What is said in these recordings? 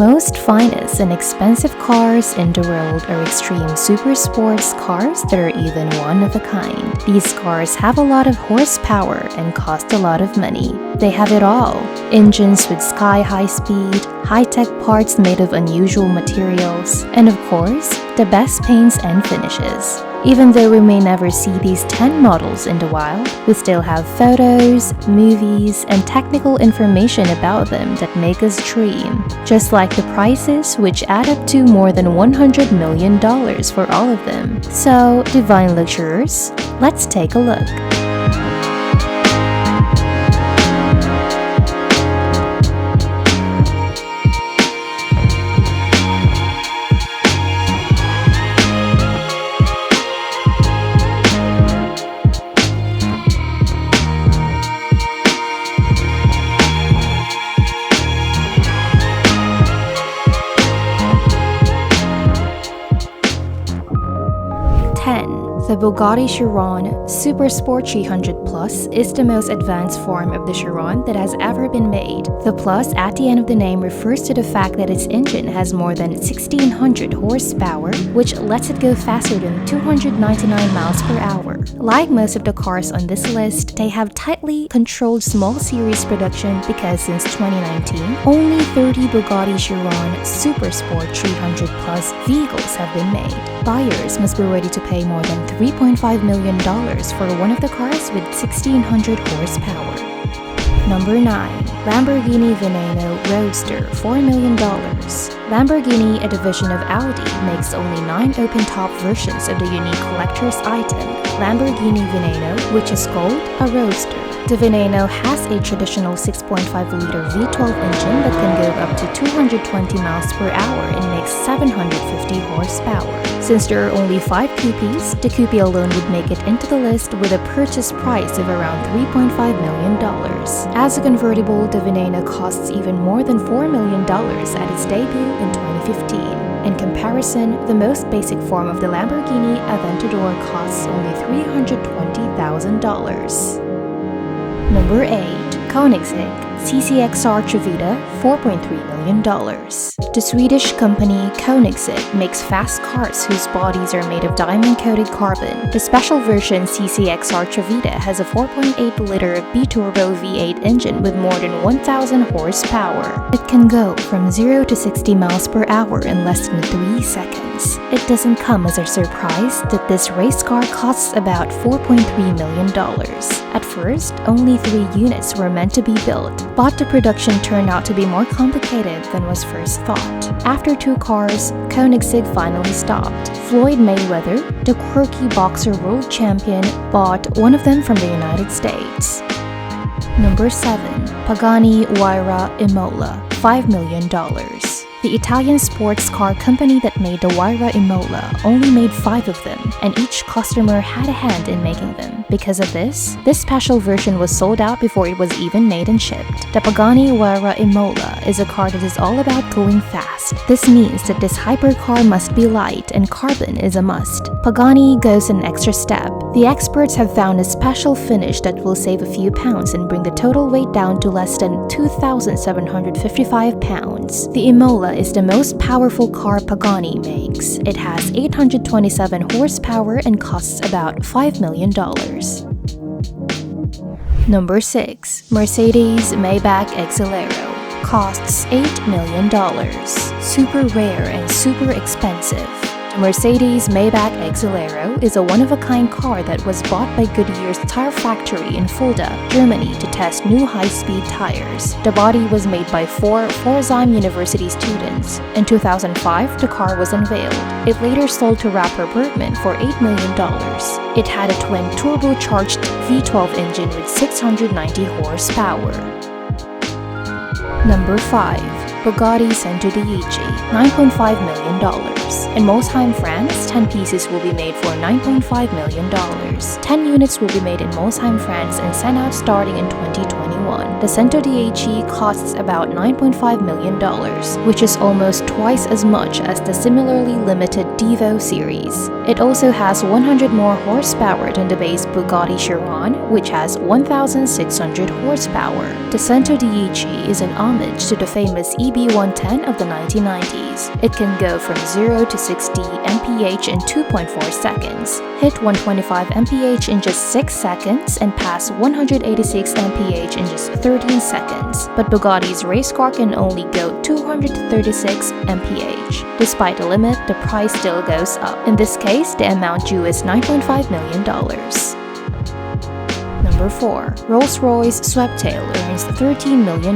most finest and expensive cars in the world are extreme super sports cars that are even one of a kind. These cars have a lot of horsepower and cost a lot of money. They have it all. Engines with sky-high speed, high-tech parts made of unusual materials, and of course, the best paints and finishes. Even though we may never see these 10 models in the wild, we still have photos, movies, and technical information about them that make us dream. Just like the prices, which add up to more than $100 million for all of them. So, divine luxuriers, let's take a look. The Bugatti Chiron Super Sport 300 Plus is the most advanced form of the Chiron that has ever been made. The plus at the end of the name refers to the fact that its engine has more than 1,600 horsepower, which lets it go faster than 299 miles per hour. Like most of the cars on this list, they have tightly controlled small series production because since 2019, only 30 Bugatti Chiron Super Sport 300 Plus vehicles have been made. Buyers must be ready to pay more than $3.5 million for one of the cars with 1,600 horsepower. Number 9. Lamborghini Veneno Roadster $4 million. Lamborghini, a division of Audi, makes only 9 open-top versions of the unique collector's item, Lamborghini Veneno, which is called a Roadster. The Veneno has a traditional 6.5-liter V12 engine that can go up to 220 miles per hour and makes 750 horsepower. Since there are only 5 coupes, the coupe alone would make it into the list with a purchase price of around $3.5 million. As a convertible, the Veneno costs even more than $4 million at its debut in 2015. In comparison, the most basic form of the Lamborghini Aventador costs only $320,000. Number 8. Koenigsegg CCXR Trevita $4.3 million. The Swedish company Koenigsegg makes fast cars whose bodies are made of diamond-coated carbon. The special version CCXR Trevita has a 4.8-liter biturbo V8 engine with more than 1,000 horsepower. It can go from 0 to 60 miles per hour in less than 3 seconds. It doesn't come as a surprise that this race car costs about $4.3 million. At first, only 3 units were meant to be built, but the production turned out to be more complicated than was first thought. After 2 cars, Koenigsegg finally stopped. Floyd Mayweather, the quirky boxer world champion, bought one of them from the United States. Number 7. Pagani Huayra Imola $5 million. The Italian sports car company that made the Huayra Imola only made 5 of them, and each customer had a hand in making them. Because of this special version was sold out before it was even made and shipped. The Pagani Huayra Imola is a car that is all about going fast. This means that this hypercar must be light and carbon is a must. Pagani goes an extra step. The experts have found a special finish that will save a few pounds and bring the total weight down to less than 2,755 pounds. The Imola is the most powerful car Pagani makes. It has 827 horsepower and costs about $5 million. Number 6. Mercedes Maybach Exelero costs $8 million. Super rare and super expensive. The Mercedes Maybach Exelero is a one-of-a-kind car that was bought by Goodyear's tire factory in Fulda, Germany to test new high-speed tires. The body was made by 4 Pforzheim University students. In 2005, the car was unveiled. It later sold to rapper Bergman for $8 million. It had a twin turbocharged V12 engine with 690 horsepower. Number 5. Bugatti Centro Dieci, $9.5 million. In Mosheim, France, 10 pieces will be made for $9.5 million. 10 units will be made in Mosheim, France and sent out starting in 2021. The Centro Dieci costs about $9.5 million, which is almost twice as much as the similarly limited Devo series. It also has 100 more horsepower than the base Bugatti Chiron, which has 1,600 horsepower. The Cento DEG is an homage to the famous EB110 of the 1990s. It can go from 0 to 60 mph in 2.4 seconds, hit 125 mph in just 6 seconds, and pass 186 mph in just 13 seconds. But Bugatti's race car can only go 236 mph. Despite the limit, the price still goes up. In this case, the amount due is $9.5 million. Number 4. Rolls-Royce Sweptail earns $13 million.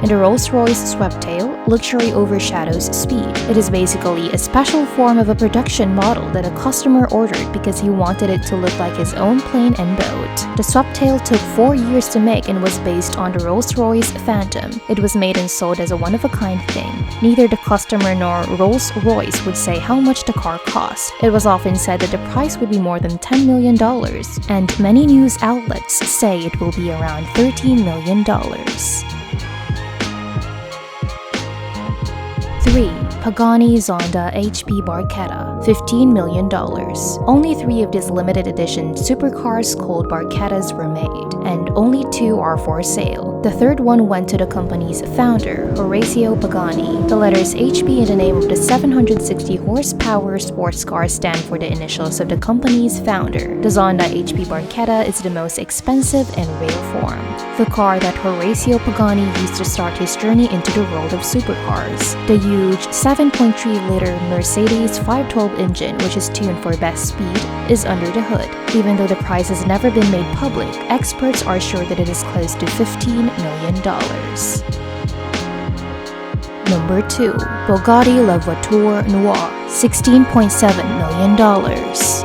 In the Rolls-Royce Sweptail, luxury overshadows speed. It is basically a special form of a production model that a customer ordered because he wanted it to look like his own plane and boat. The Sweptail took 4 years to make and was based on the Rolls-Royce Phantom. It was made and sold as a one-of-a-kind thing. Neither the customer nor Rolls-Royce would say how much the car cost. It was often said that the price would be more than $10 million, and many news outlets say it will be around $13 million. 3. Pagani Zonda HP Barchetta, $15 million. Only 3 of these limited edition supercars called Barchettas were made, and only 2 are for sale. The third one went to the company's founder, Horacio Pagani. The letters HP in the name of the 760 horsepower sports car stand for the initials of the company's founder. The Zonda HP Barchetta is the most expensive and rare form. The car that Horacio Pagani used to start his journey into the world of supercars. The huge 7.3-liter Mercedes 512 engine, which is tuned for best speed, is under the hood. Even though the price has never been made public, experts are sure that it is close to $15 million. Number 2. Bugatti La Voiture Noire, $16.7 million.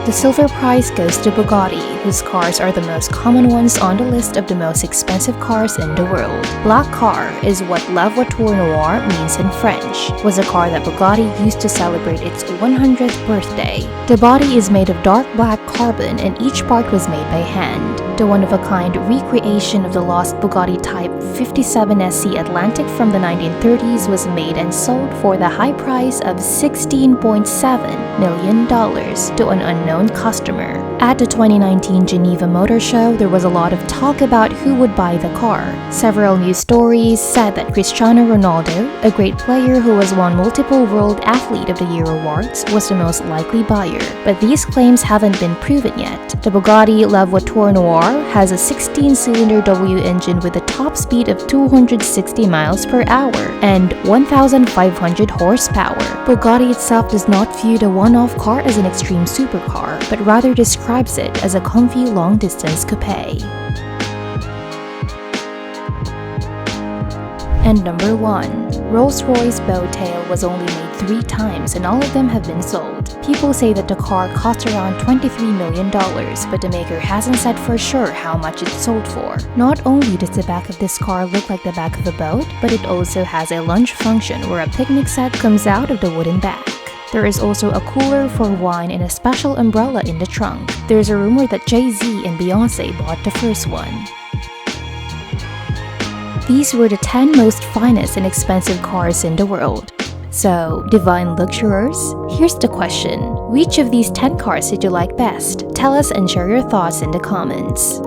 The silver prize goes to Bugatti, whose cars are the most common ones on the list of the most expensive cars in the world. Black car is what La Voiture Noire means in French, was a car that Bugatti used to celebrate its 100th birthday. The body is made of dark black carbon and each part was made by hand. The one-of-a-kind recreation of the lost Bugatti Type 57 SC Atlantic from the 1930s was made and sold for the high price of $16.7 million to an unknown customer. At the 2019 Geneva Motor Show, there was a lot of talk about who would buy the car. Several news stories said that Cristiano Ronaldo, a great player who has won multiple World Athlete of the Year awards, was the most likely buyer. But these claims haven't been proven yet. The Bugatti La Voiture Noire has a 16-cylinder W engine with a top speed of 260 miles per hour and 1,500 horsepower. Bugatti itself does not view the one-off car as an extreme supercar, but rather describes it as a comfy long-distance coupe. And number 1. Rolls-Royce Bowtail was only made 3 times and all of them have been sold. People say that the car cost around $23 million, but the maker hasn't said for sure how much it sold for. Not only does the back of this car look like the back of a boat, but it also has a lunch function where a picnic set comes out of the wooden back. There is also a cooler for wine and a special umbrella in the trunk. There's a rumor that Jay-Z and Beyonce bought the first one. These were the 10 most finest and expensive cars in the world. So, divine luxuriers, here's the question. Which of these 10 cars did you like best? Tell us and share your thoughts in the comments.